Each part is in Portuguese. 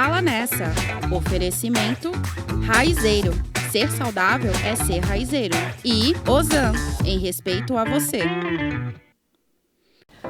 Fala Nessa. Oferecimento Raizeiro. Ser saudável é ser raizeiro. E Ozan, em respeito a você.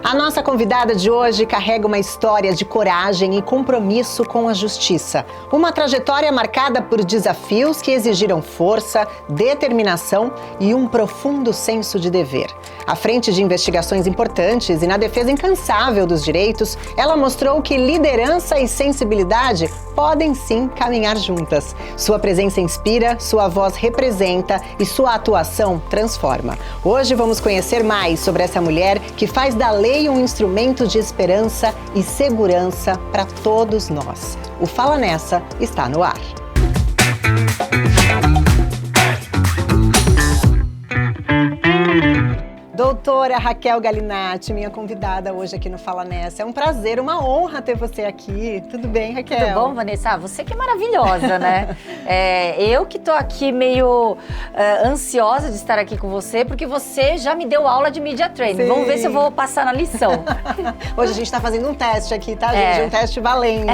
A nossa convidada de hoje carrega uma história de coragem e compromisso com a justiça. Uma trajetória marcada por desafios que exigiram força, determinação e um profundo senso de dever. À frente de investigações importantes e na defesa incansável dos direitos, ela mostrou que liderança e sensibilidade podem sim caminhar juntas. Sua presença inspira, sua voz representa e sua atuação transforma. Hoje vamos conhecer mais sobre essa mulher que faz da lei um instrumento de esperança e segurança para todos nós. O Fala Nessa está no ar. Doutora Raquel Galinatti, minha convidada hoje aqui no Fala Nessa. É um prazer, uma honra ter você aqui. Tudo bem, Raquel? Tudo bom, Vanessa? Você que é maravilhosa, né? Eu que tô aqui meio ansiosa de estar aqui com você, porque você já me deu aula de Media Training. Sim. Vamos ver se eu vou passar na lição. Hoje a gente tá fazendo um teste aqui, tá, gente? Um teste valendo.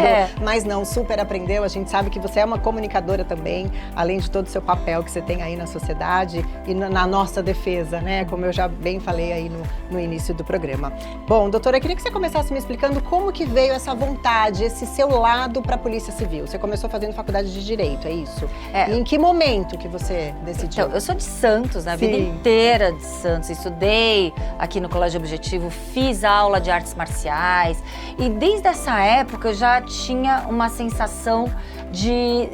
Mas não, super aprendeu. A gente sabe que você é uma comunicadora também, além de todo o seu papel que você tem aí na sociedade e na nossa defesa, né? Como eu já bem falei aí no início do programa. Bom, doutora, eu queria que você começasse me explicando como que veio essa vontade, esse seu lado para a Polícia Civil. Você começou fazendo faculdade de Direito, é isso? E em que momento que você decidiu? Então, eu sou de Santos, né? A vida inteira de Santos. Estudei aqui no Colégio Objetivo, fiz aula de artes marciais e desde essa época eu já tinha uma sensação de...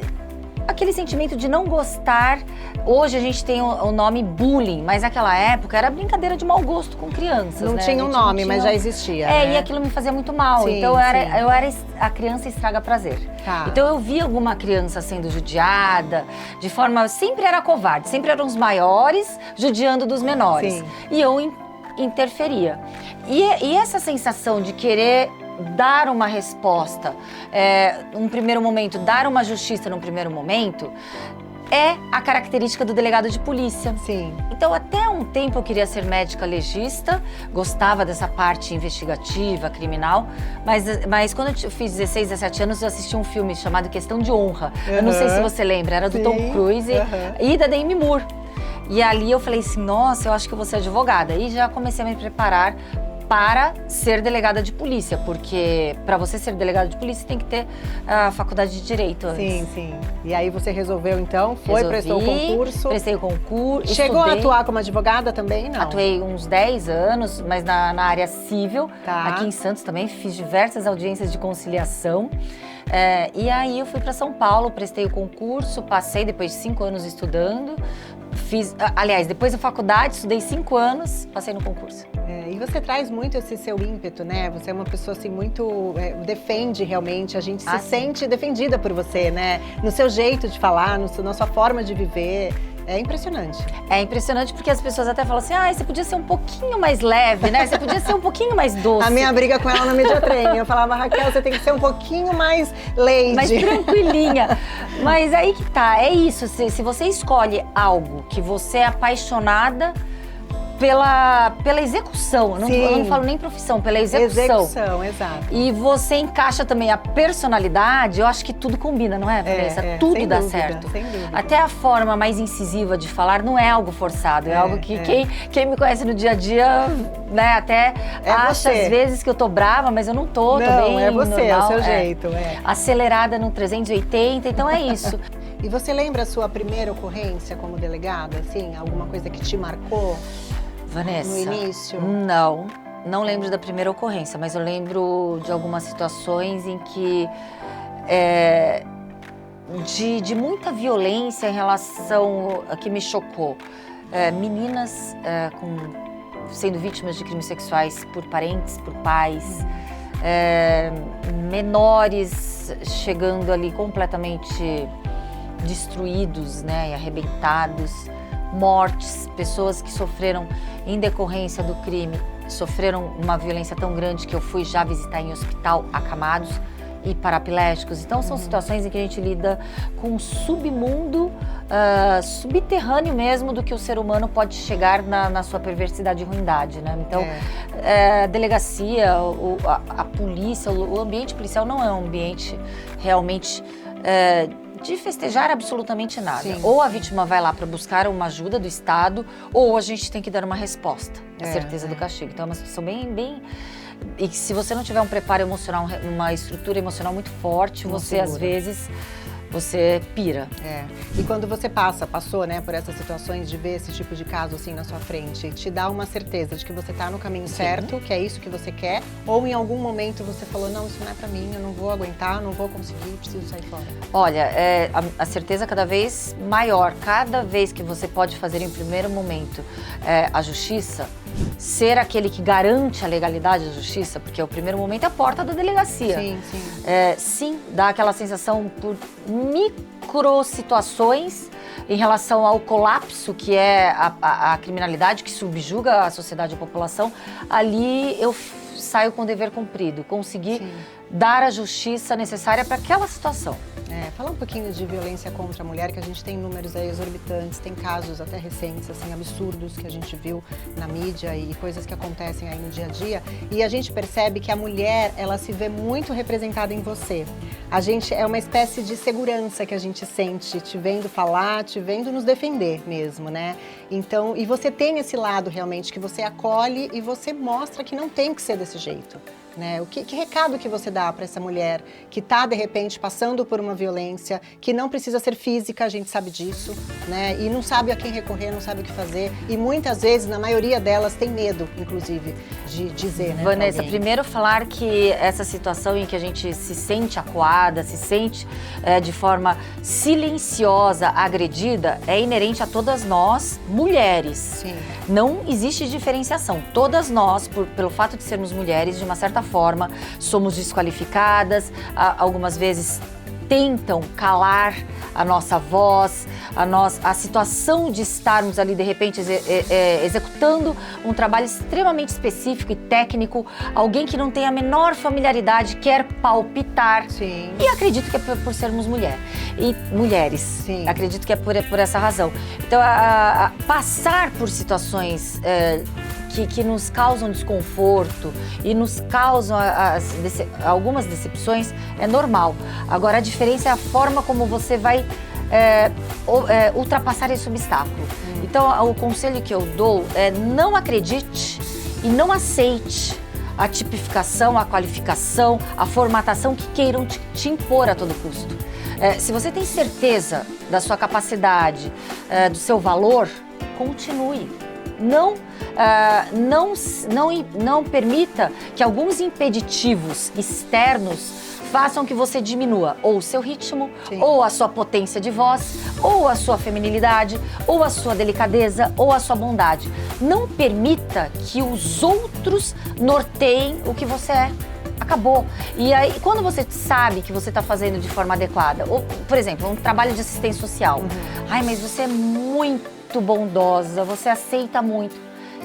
aquele sentimento de não gostar. Hoje a gente tem o nome bullying, mas naquela época era brincadeira de mau gosto com crianças, não, né? Tinha um nome, mas já existia, né? E aquilo me fazia muito mal. Sim, então eu era a criança estraga prazer. Tá. Então eu via alguma criança sendo judiada, de forma... sempre era covarde, sempre eram os maiores judiando dos menores. Sim. E eu interferia. E essa sensação de querer dar uma resposta, num primeiro momento, dar uma justiça num primeiro momento, é a característica do delegado de polícia. Sim. Então, até um tempo eu queria ser médica legista, gostava dessa parte investigativa, criminal, mas quando eu fiz 16, 17 anos, eu assisti um filme chamado Questão de Honra. Eu não sei se você lembra, era do Tom Cruise e da Demi Moore. E ali eu falei assim, nossa, eu acho que eu vou ser advogada. E já comecei a me preparar para ser delegada de polícia, porque para você ser delegada de polícia tem que ter a faculdade de Direito antes. Sim, sim. E aí você resolveu então, prestou o concurso? Prestei o concurso, Chegou a atuar como advogada também, não? Atuei uns 10 anos, mas na área civil, aqui em Santos também, fiz diversas audiências de conciliação. E aí eu fui para São Paulo, prestei o concurso, passei depois de 5 anos estudando, depois da faculdade, estudei 5 anos, passei no concurso. E você traz muito esse seu ímpeto, né? Você é uma pessoa assim muito... defende realmente, a gente se sente defendida por você, né? No seu jeito de falar, na sua forma de viver. É impressionante. É impressionante porque as pessoas até falam assim, você podia ser um pouquinho mais leve, né? Você podia ser um pouquinho mais doce. A minha briga com ela no Media Training, eu falava, Raquel, você tem que ser um pouquinho mais lady. Mais tranquilinha. Mas aí que tá, é isso, se você escolhe algo que você é apaixonada pela execução, eu não falo nem profissão, pela execução. Execução, exato. E você encaixa também a personalidade, eu acho que tudo combina, não é, Vanessa? Tudo dá certo. Sem dúvida. Até a forma mais incisiva de falar não é algo forçado, é algo que quem me conhece no dia a dia, né, até acha às vezes que eu tô brava, mas eu não tô bem normal. Não, é você, é o seu jeito. Acelerada no 380, então é isso. E você lembra a sua primeira ocorrência como delegada, assim? Alguma coisa que te marcou? Vanessa, no início? Não lembro da primeira ocorrência, mas eu lembro de algumas situações em que de muita violência em relação a que me chocou. Meninas sendo vítimas de crimes sexuais por parentes, por pais, menores chegando ali completamente destruídos, né, e arrebentados. Mortes, pessoas que sofreram em decorrência do crime, sofreram uma violência tão grande que eu fui já visitar em hospital acamados e paraplégicos. Então, são situações em que a gente lida com um submundo subterrâneo mesmo do que o ser humano pode chegar na sua perversidade e ruindade, né? Então, a delegacia, a polícia, o ambiente policial não é um ambiente realmente de festejar absolutamente nada. Sim. Ou a vítima vai lá para buscar uma ajuda do Estado, ou a gente tem que dar uma resposta, a certeza do castigo. Então, é uma situação bem... E que se você não tiver um preparo emocional, uma estrutura emocional muito forte, você às vezes... você pira. E quando você passou, né, por essas situações de ver esse tipo de caso assim na sua frente, te dá uma certeza de que você tá no caminho certo, que é isso que você quer, ou em algum momento você falou, não, isso não é pra mim, eu não vou aguentar, não vou conseguir, preciso sair fora? Olha, a certeza cada vez maior, cada vez que você pode fazer em primeiro momento a justiça, ser aquele que garante a legalidade da justiça, porque o primeiro momento é a porta da delegacia. Sim. Sim, dá aquela sensação por micro situações em relação ao colapso que é a criminalidade que subjuga a sociedade e a população. Ali eu saio com o dever cumprido, conseguir dar a justiça necessária para aquela situação. Fala um pouquinho de violência contra a mulher, que a gente tem números aí exorbitantes, tem casos até recentes, assim, absurdos que a gente viu na mídia e coisas que acontecem aí no dia a dia. E a gente percebe que a mulher, ela se vê muito representada em você. A gente é uma espécie de segurança que a gente sente, te vendo falar, te vendo nos defender mesmo, né? Então, e você tem esse lado realmente que você acolhe e você mostra que não tem que ser desse jeito. Né? Que recado que você dá para essa mulher que está, de repente, passando por uma violência, que não precisa ser física, a gente sabe disso, né? E não sabe a quem recorrer, não sabe o que fazer. E muitas vezes, na maioria delas, tem medo, inclusive, de dizer, né? Vanessa, primeiro falar que essa situação em que a gente se sente acuada, se sente de forma silenciosa, agredida, é inerente a todas nós, mulheres. Sim. Não existe diferenciação. Todas nós, pelo fato de sermos mulheres, de uma certa forma, somos desqualificadas, algumas vezes tentam calar a nossa voz, a situação de estarmos ali, de repente, executando um trabalho extremamente específico e técnico, alguém que não tem a menor familiaridade quer palpitar. Sim. E acredito que é por sermos mulheres. Sim. Acredito que é por essa razão. Então, passar por situações que nos causam desconforto e nos causam algumas decepções é normal. Agora, a diferença é a forma como você vai ultrapassar esse obstáculo. Então, o conselho que eu dou é não acredite e não aceite a tipificação, a qualificação, a formatação que queiram te impor a todo custo. Se você tem certeza da sua capacidade, do seu valor, continue. Não permita que alguns impeditivos externos façam que você diminua ou o seu ritmo, ou a sua potência de voz, ou a sua feminilidade, ou a sua delicadeza, ou a sua bondade. Não permita que os outros norteiem o que você é. Acabou. E aí, quando você sabe que você está fazendo de forma adequada, ou, por exemplo, um trabalho de assistência social. Ai, mas você é muito bondosa, você aceita muito.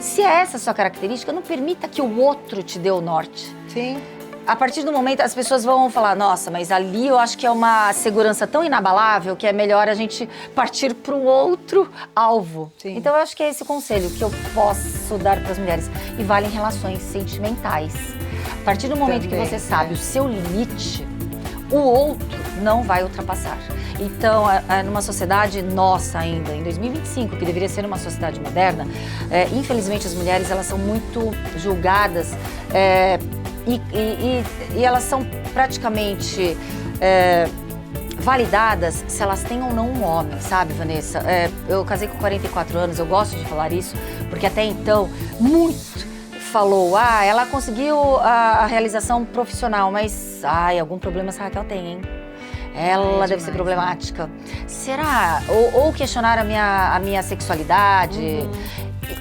Se é essa a sua característica, não permita que o outro te dê o norte. Sim. A partir do momento, as pessoas vão falar, nossa, mas ali eu acho que é uma segurança tão inabalável que é melhor a gente partir para um outro alvo. Sim. Então, eu acho que é esse o conselho que eu posso dar para as mulheres. E vale em relações sentimentais. A partir do momento que você sabe o seu limite, o outro não vai ultrapassar. Então, numa sociedade nossa ainda, em 2025, que deveria ser uma sociedade moderna, infelizmente as mulheres elas são muito julgadas e elas são praticamente validadas se elas têm ou não um homem, sabe, Vanessa? Eu casei com 44 anos, eu gosto de falar isso, porque até então, muito falou, ela conseguiu a realização profissional, mas, algum problema essa Raquel tem, hein? Ela deve ser problemática. Será? Ou questionar a minha sexualidade.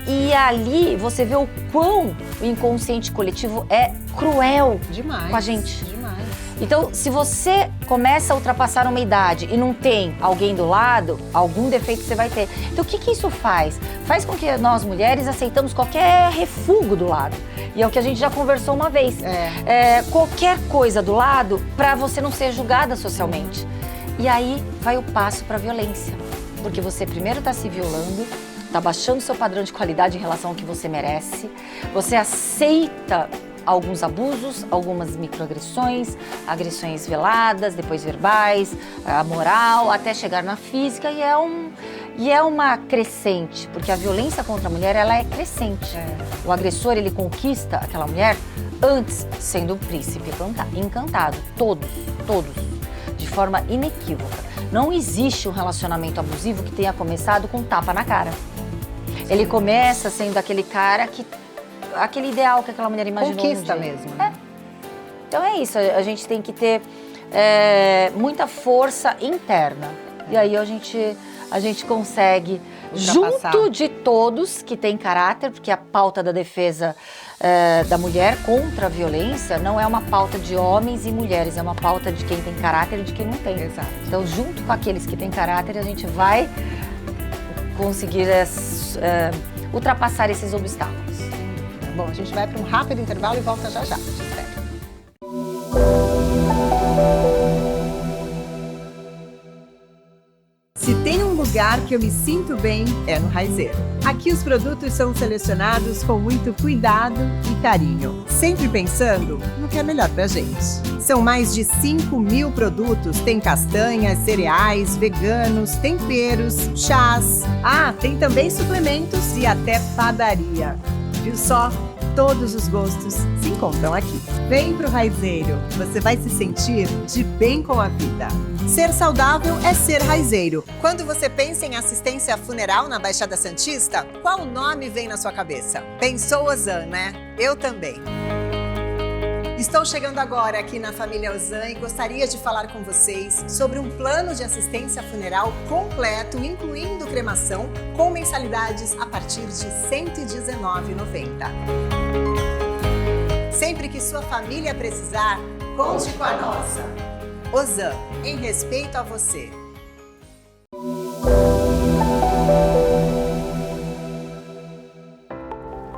E ali você vê o quão o inconsciente coletivo é cruel Demais. com a gente. Demais. Então, se você começa a ultrapassar uma idade e não tem alguém do lado, algum defeito você vai ter. Então, o que isso faz? Faz com que nós, mulheres, aceitamos qualquer refúgio do lado. E é o que a gente já conversou uma vez. Qualquer coisa do lado para você não ser julgada socialmente. E aí vai o passo para a violência. Porque você primeiro está se violando, está baixando seu padrão de qualidade em relação ao que você merece. Você aceita alguns abusos, algumas microagressões, agressões veladas, depois verbais, a moral, até chegar na física, e é uma crescente, porque a violência contra a mulher, ela é crescente. O agressor, ele conquista aquela mulher antes sendo um príncipe encantado, todos, de forma inequívoca. Não existe um relacionamento abusivo que tenha começado com tapa na cara. Ele começa sendo aquele cara aquele ideal que aquela mulher imaginou. Conquista mesmo. Então é isso, a gente tem que ter muita força interna. E aí a gente consegue, junto de todos que têm caráter, porque a pauta da defesa da mulher contra a violência não é uma pauta de homens e mulheres, é uma pauta de quem tem caráter e de quem não tem. Exato. Então, junto com aqueles que têm caráter, a gente vai conseguir ultrapassar esses obstáculos. Bom, a gente vai para um rápido intervalo e volta já já. Te espero. Se tem um lugar que eu me sinto bem, é no Raizeiro. Aqui os produtos são selecionados com muito cuidado e carinho, sempre pensando no que é melhor pra gente. São mais de 5.000 produtos, tem castanhas, cereais, veganos, temperos, chás. Tem também suplementos e até padaria. Viu só? Todos os gostos se encontram aqui. Vem pro Raizeiro, você vai se sentir de bem com a vida. Ser saudável é ser Raizeiro. Quando você pensa em assistência funeral na Baixada Santista, qual nome vem na sua cabeça? Pensou Ozan, né? Eu também. Estou chegando agora aqui na família Ozan e gostaria de falar com vocês sobre um plano de assistência funeral completo, incluindo cremação, com mensalidades a partir de R$ 119,90. Sempre que sua família precisar, conte com a nossa. Ozan, em respeito a você.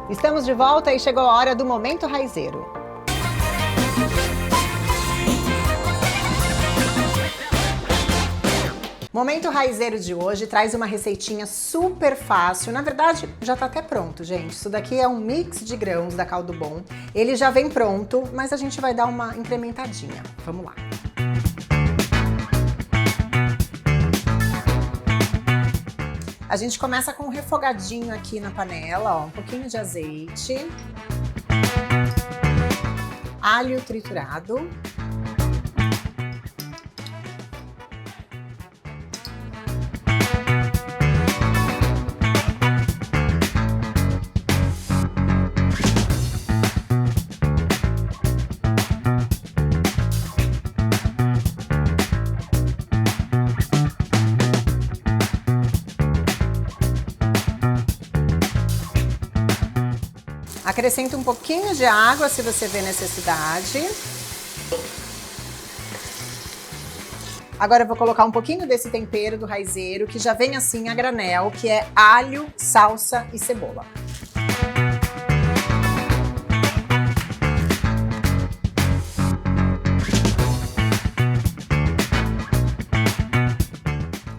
Estamos de volta e chegou a hora do Momento Raizeiro. Momento Raizeiro de hoje traz uma receitinha super fácil. Na verdade, já tá até pronto, gente. Isso daqui é um mix de grãos da Caldo Bom. Ele já vem pronto, mas a gente vai dar uma incrementadinha. Vamos lá. A gente começa com um refogadinho aqui na panela, ó, um pouquinho de azeite, alho triturado, acrescenta um pouquinho de água se você vê necessidade. Agora eu vou colocar um pouquinho desse tempero do Raizeiro, que já vem assim a granel, que é alho, salsa e cebola.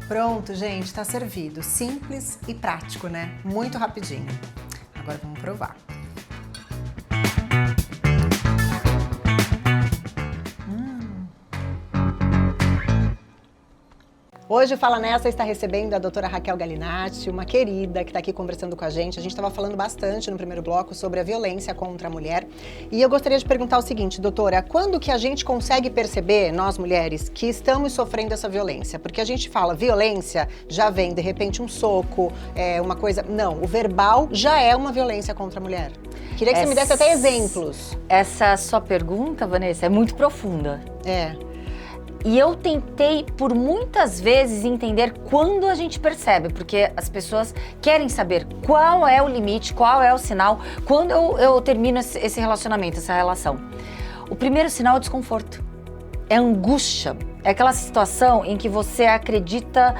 Pronto, gente, tá servido. Simples e prático, né? Muito rapidinho. Agora vamos provar. Hoje o Fala Nessa está recebendo a doutora Raquel Galinatti, uma querida que está aqui conversando com a gente. A gente estava falando bastante no primeiro bloco sobre a violência contra a mulher. E eu gostaria de perguntar o seguinte, doutora, quando que a gente consegue perceber, nós mulheres, que estamos sofrendo essa violência? Porque a gente fala violência, já vem de repente um soco, uma coisa... Não, o verbal já é uma violência contra a mulher. Queria que você me desse até exemplos. Essa sua pergunta, Vanessa, é muito profunda. E eu tentei por muitas vezes entender quando a gente percebe, porque as pessoas querem saber qual é o limite, qual é o sinal, quando eu termino esse relacionamento, essa relação. O primeiro sinal é o desconforto, é a angústia, é aquela situação em que você acredita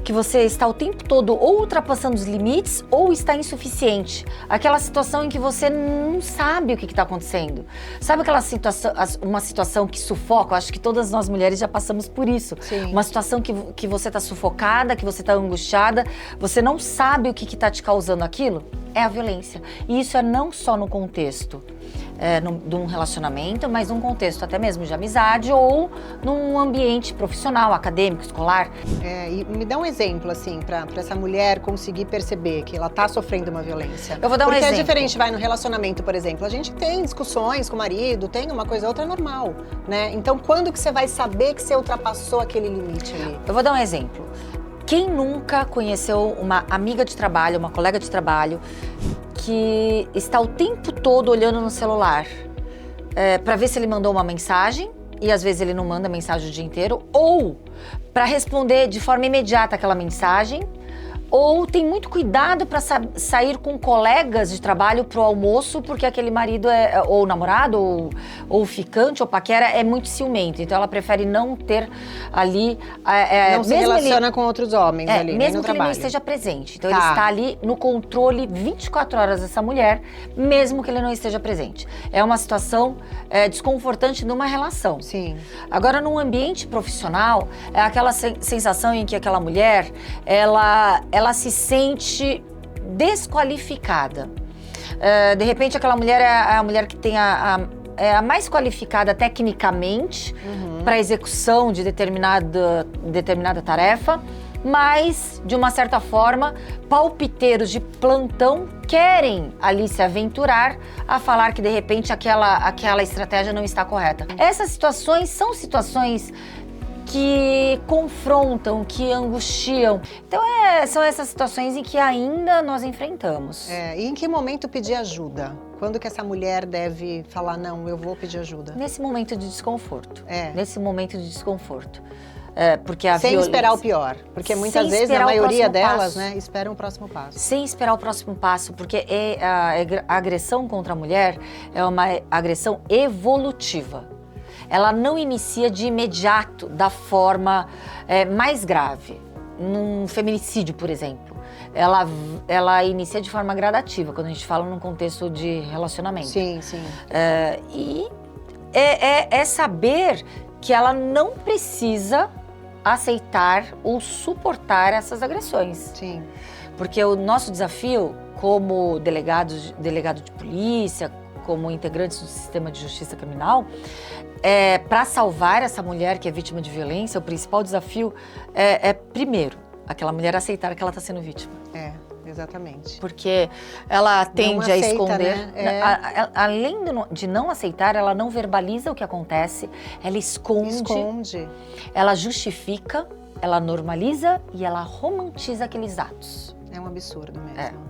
que você está o tempo todo ou ultrapassando os limites ou está insuficiente. Aquela situação em que você não sabe o que está acontecendo. Sabe aquela situação, uma situação que sufoca? Eu acho que todas nós mulheres já passamos por isso. Sim. Uma situação que você está sufocada, que você está angustiada, você não sabe o que está te causando aquilo. É a violência. E isso é não só no contexto de um relacionamento, mas num contexto até mesmo de amizade ou num ambiente profissional, acadêmico, escolar. E me dá um exemplo, assim, para essa mulher conseguir perceber que ela tá sofrendo uma violência. Eu vou dar um exemplo. Porque é diferente, no relacionamento, por exemplo. A gente tem discussões com o marido, tem uma coisa ou outra, é normal, né? Então, quando que você vai saber que você ultrapassou aquele limite ali? Eu vou dar um exemplo. Quem nunca conheceu uma amiga de trabalho, uma colega de trabalho, que está o tempo todo olhando no celular para ver se ele mandou uma mensagem, e às vezes ele não manda mensagem o dia inteiro, ou para responder de forma imediata aquela mensagem, ou tem muito cuidado para sair com colegas de trabalho pro almoço, porque aquele marido ou namorado, ou ficante, ou paquera, é muito ciumento. Então ela prefere não ter ali... não se relaciona com outros homens ali, mesmo no que trabalho. ele não esteja presente. Então ele está ali no controle 24 horas dessa mulher, mesmo que ele não esteja presente. É uma situação desconfortante numa relação. Sim. Agora, num ambiente profissional, é aquela sensação em que aquela mulher, ela se sente desqualificada. De repente, aquela mulher é a mulher que tem é a mais qualificada tecnicamente para a execução de determinada tarefa, mas, de uma certa forma, palpiteiros de plantão querem ali se aventurar a falar que, de repente, aquela estratégia não está correta. Essas situações são situações que confrontam, que angustiam. Então, são essas situações em que ainda nós enfrentamos. E em que momento pedir ajuda? Quando que essa mulher deve falar, não, eu vou pedir ajuda? Nesse momento de desconforto. Nesse momento de desconforto. Porque a Sem violência... esperar o pior. Porque muitas vezes, a maioria delas, né, esperam o próximo passo. Sem esperar o próximo passo, porque a agressão contra a mulher é uma agressão evolutiva. Ela não inicia de imediato da forma mais grave. Num feminicídio, por exemplo. Ela inicia de forma gradativa, quando a gente fala num contexto de relacionamento. Sim, sim. E é saber que ela não precisa aceitar ou suportar essas agressões. Sim. Porque o nosso desafio como delegado de polícia, como integrantes do sistema de justiça criminal, para salvar essa mulher que é vítima de violência, o principal desafio primeiro, aquela mulher aceitar que ela está sendo vítima. Exatamente. Porque ela tende a esconder. Né? Além de não aceitar, ela não verbaliza o que acontece, ela esconde. Ela justifica, ela normaliza e ela romantiza aqueles atos. É um absurdo mesmo.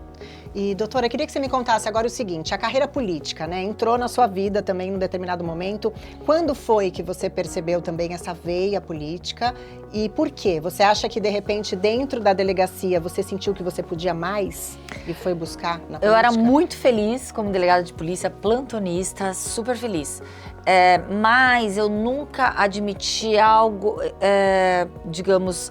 E, doutora, eu queria que você me contasse agora o seguinte, a carreira política, né, entrou na sua vida também num determinado momento. Quando foi que você percebeu também essa veia política e por quê? Você acha que, de repente, dentro da delegacia, você sentiu que você podia mais e foi buscar na política? Eu era muito feliz como delegada de polícia, plantonista, super feliz. Mas eu nunca admiti algo, digamos,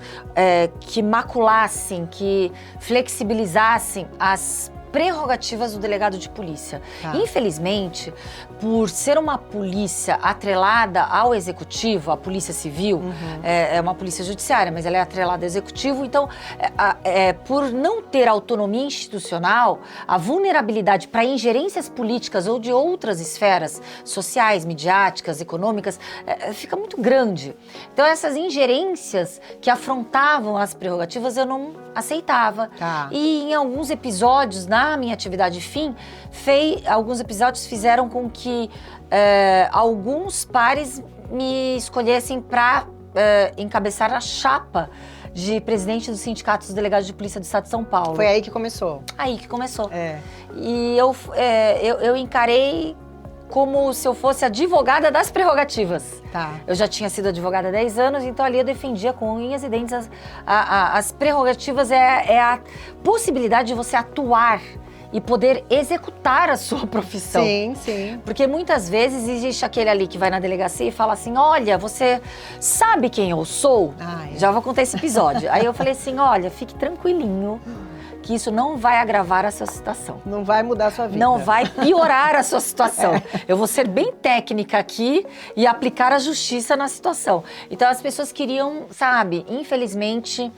que maculassem, que flexibilizassem as prerrogativas do delegado de polícia. Infelizmente, por ser uma polícia atrelada ao executivo, a polícia civil, é uma polícia judiciária, mas ela é atrelada ao executivo, então, por não ter autonomia institucional, a vulnerabilidade para ingerências políticas ou de outras esferas sociais, midiáticas, econômicas, fica muito grande. Então, essas ingerências que afrontavam as prerrogativas, eu não aceitava. E em alguns episódios, na minha atividade fim, alguns episódios fizeram com que alguns pares me escolhessem para encabeçar a chapa de presidente do Sindicato dos Delegados de Polícia do Estado de São Paulo. Foi aí que começou? Aí que começou. E eu encarei como se eu fosse advogada das prerrogativas. Tá. Eu já tinha sido advogada há 10 anos, então ali eu defendia com unhas e dentes as prerrogativas, é a possibilidade de você atuar e poder executar a sua profissão. Sim, sim. Porque muitas vezes existe aquele ali que vai na delegacia e fala assim, olha, você sabe quem eu sou? Já vou contar esse episódio. Aí eu falei assim, olha, fique tranquilinho, que isso não vai agravar a sua situação. Não vai mudar a sua vida. Não vai piorar a sua situação. Eu vou ser bem técnica aqui e aplicar a justiça na situação. Então as pessoas queriam, sabe, infelizmente,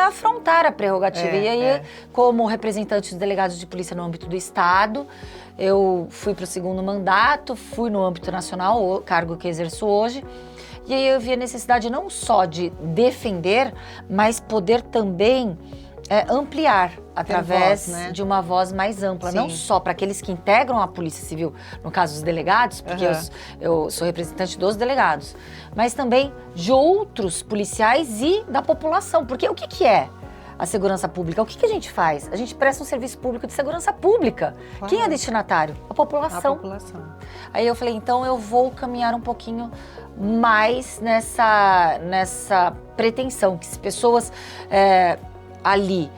afrontar a prerrogativa. E aí, como representante dos delegados de polícia no âmbito do Estado, eu fui para o 2º mandato, fui no âmbito nacional, o cargo que exerço hoje. E aí eu vi a necessidade não só de defender, mas poder também ampliar através de uma voz mais ampla. Sim. Não só para aqueles que integram a Polícia Civil, no caso os delegados, porque eu sou representante dos delegados, mas também de outros policiais e da população. Porque o que é a segurança pública? O que a gente faz? A gente presta um serviço público de segurança pública. Claro. Quem é destinatário? A população. A população. Aí eu falei, então eu vou caminhar um pouquinho mais nessa pretensão, que se pessoas ali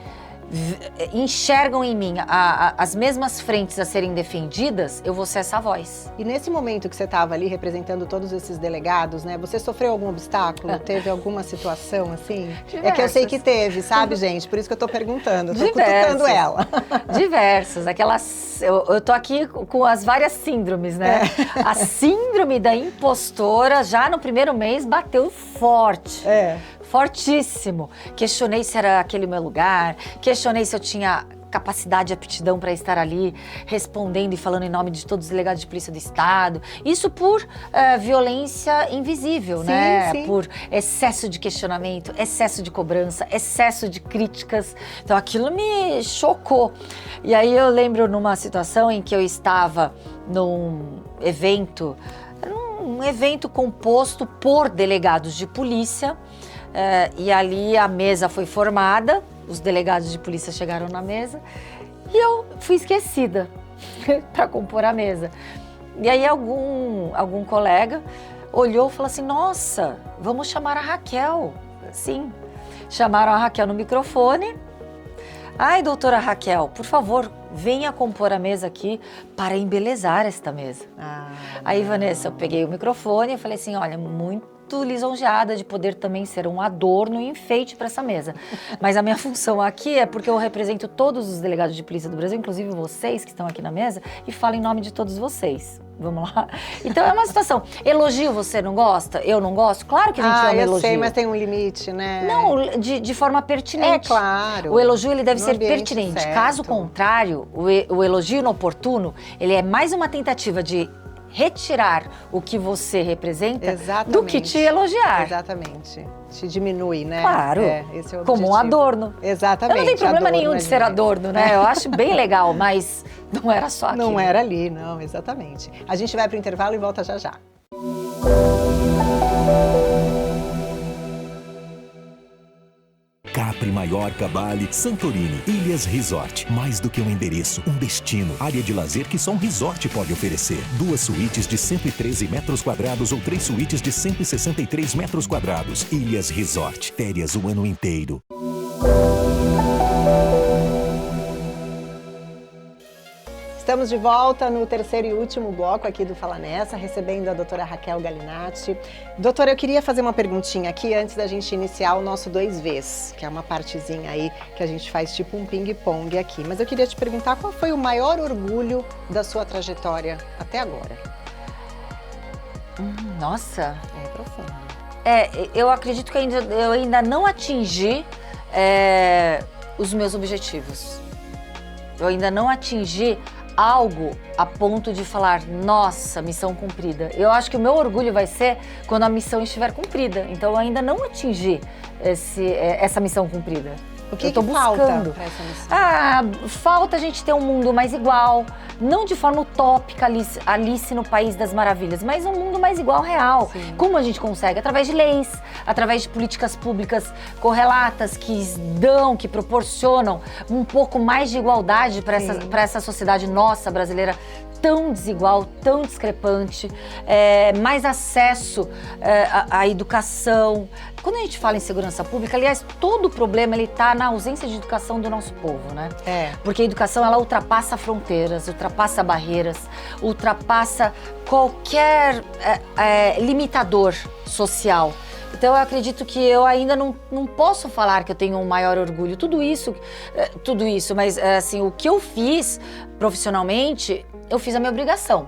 enxergam em mim as mesmas frentes a serem defendidas, eu vou ser essa voz. E nesse momento que você estava ali representando todos esses delegados, né? Você sofreu algum obstáculo? Teve alguma situação assim? Diversas. É que eu sei que teve, sabe, gente? Por isso que eu tô perguntando, tô cutucando ela. Diversas. Eu tô aqui com as várias síndromes, né? A síndrome da impostora, já no primeiro mês, bateu forte. Fortíssimo. Questionei se era aquele o meu lugar, questionei se eu tinha capacidade e aptidão para estar ali respondendo e falando em nome de todos os delegados de polícia do Estado. Isso por violência invisível, né? Sim. Por excesso de questionamento, excesso de cobrança, excesso de críticas. Então aquilo me chocou. E aí eu lembro numa situação em que eu estava num evento composto por delegados de polícia, e ali a mesa foi formada, os delegados de polícia chegaram na mesa e eu fui esquecida para compor a mesa. E aí algum colega olhou e falou assim, nossa, vamos chamar a Raquel. Sim, chamaram a Raquel no microfone. Ai, doutora Raquel, por favor, venha compor a mesa aqui para embelezar esta mesa. Aí, Vanessa, eu peguei o microfone e falei assim, olha, muito lisonjeada de poder também ser um adorno e enfeite para essa mesa. Mas a minha função aqui é porque eu represento todos os delegados de polícia do Brasil, inclusive vocês que estão aqui na mesa, e falo em nome de todos vocês. Vamos lá? Então é uma situação. Elogio você não gosta? Eu não gosto? Claro que a gente ama elogio. Eu sei, mas tem um limite, né? Não, de forma pertinente. Claro. O elogio ele deve ser pertinente. Certo. Caso contrário, o elogio inoportuno, ele é mais uma tentativa de retirar o que você representa do que te elogiar. Exatamente. Te diminui, né? Claro. Esse é o como um adorno. Exatamente. Eu não tenho problema nenhum de ser adorno, né? Eu acho bem legal, mas não era só aquilo. Não era ali, não, exatamente. A gente vai para o intervalo e volta já já. Capri, Maiorca, Bali, Santorini, Ilhas Resort. Mais do que um endereço, um destino. Área de lazer que só um resort pode oferecer. 2 suítes de 113 metros quadrados ou 3 suítes de 163 metros quadrados. Ilhas Resort. Férias o ano inteiro. Estamos de volta no terceiro e último bloco aqui do Fala Nessa, recebendo a doutora Raquel Galinatti. Doutora, eu queria fazer uma perguntinha aqui antes da gente iniciar o nosso 2Vs, que é uma partezinha aí que a gente faz tipo um ping-pong aqui. Mas eu queria te perguntar qual foi o maior orgulho da sua trajetória até agora? Nossa! É profundo. Eu acredito que eu ainda não atingi os meus objetivos. Eu ainda não atingi algo a ponto de falar, nossa, missão cumprida. Eu acho que o meu orgulho vai ser quando a missão estiver cumprida. Então eu ainda não atingi essa missão cumprida. O que eu tô que falta buscando. pra essa missão? Falta a gente ter um mundo mais igual, não de forma utópica, Alice no País das Maravilhas, mas um mundo mais igual, real. Sim. Como a gente consegue? Através de leis, através de políticas públicas correlatas que proporcionam um pouco mais de igualdade para essa sociedade nossa brasileira tão desigual, tão discrepante, mais acesso à educação. Quando a gente fala em segurança pública, aliás, todo o problema está na ausência de educação do nosso povo, né? Porque a educação, ela ultrapassa fronteiras, ultrapassa barreiras, ultrapassa qualquer limitador social. Então, eu acredito que eu ainda não posso falar que eu tenho um maior orgulho. Tudo isso, mas assim, o que eu fiz profissionalmente, eu fiz a minha obrigação.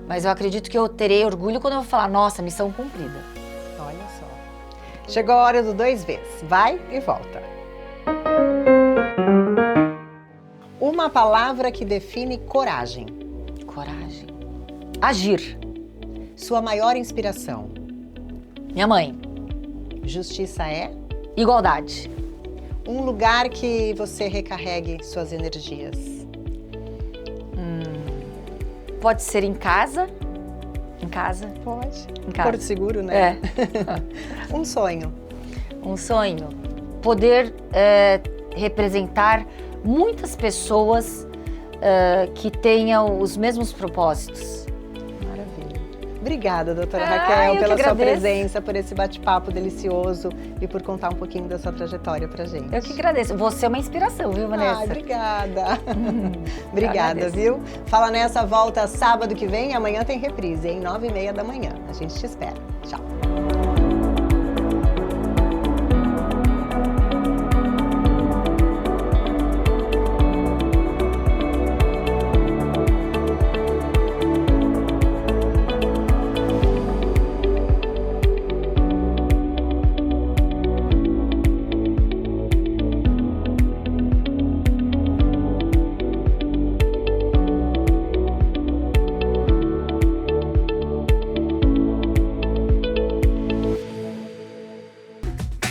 Mas eu acredito que eu terei orgulho quando eu vou falar, nossa, missão cumprida. Olha só. Chegou a hora do 2Vs. Vai e volta. Uma palavra que define coragem. Coragem. Agir. Sua maior inspiração. Minha mãe. Justiça é? Igualdade. Um lugar que você recarregue suas energias. Pode ser em casa. Em casa? Pode. Em casa. Porto Seguro, né? Um sonho. Um sonho. Poder representar muitas pessoas que tenham os mesmos propósitos. Maravilha. Obrigada, doutora Raquel, pela sua presença, por esse bate-papo delicioso e por contar um pouquinho da sua trajetória pra gente. Eu que agradeço. Você é uma inspiração, viu, Vanessa? Obrigada. Obrigada, viu? Fala Nessa volta sábado que vem e amanhã tem reprise, hein? 9h30 da manhã. A gente te espera. Tchau.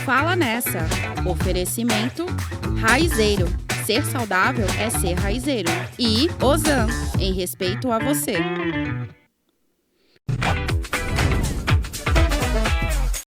Fala Nessa. Oferecimento Raizeiro. Ser saudável é ser raizeiro. E Ozan, em respeito a você.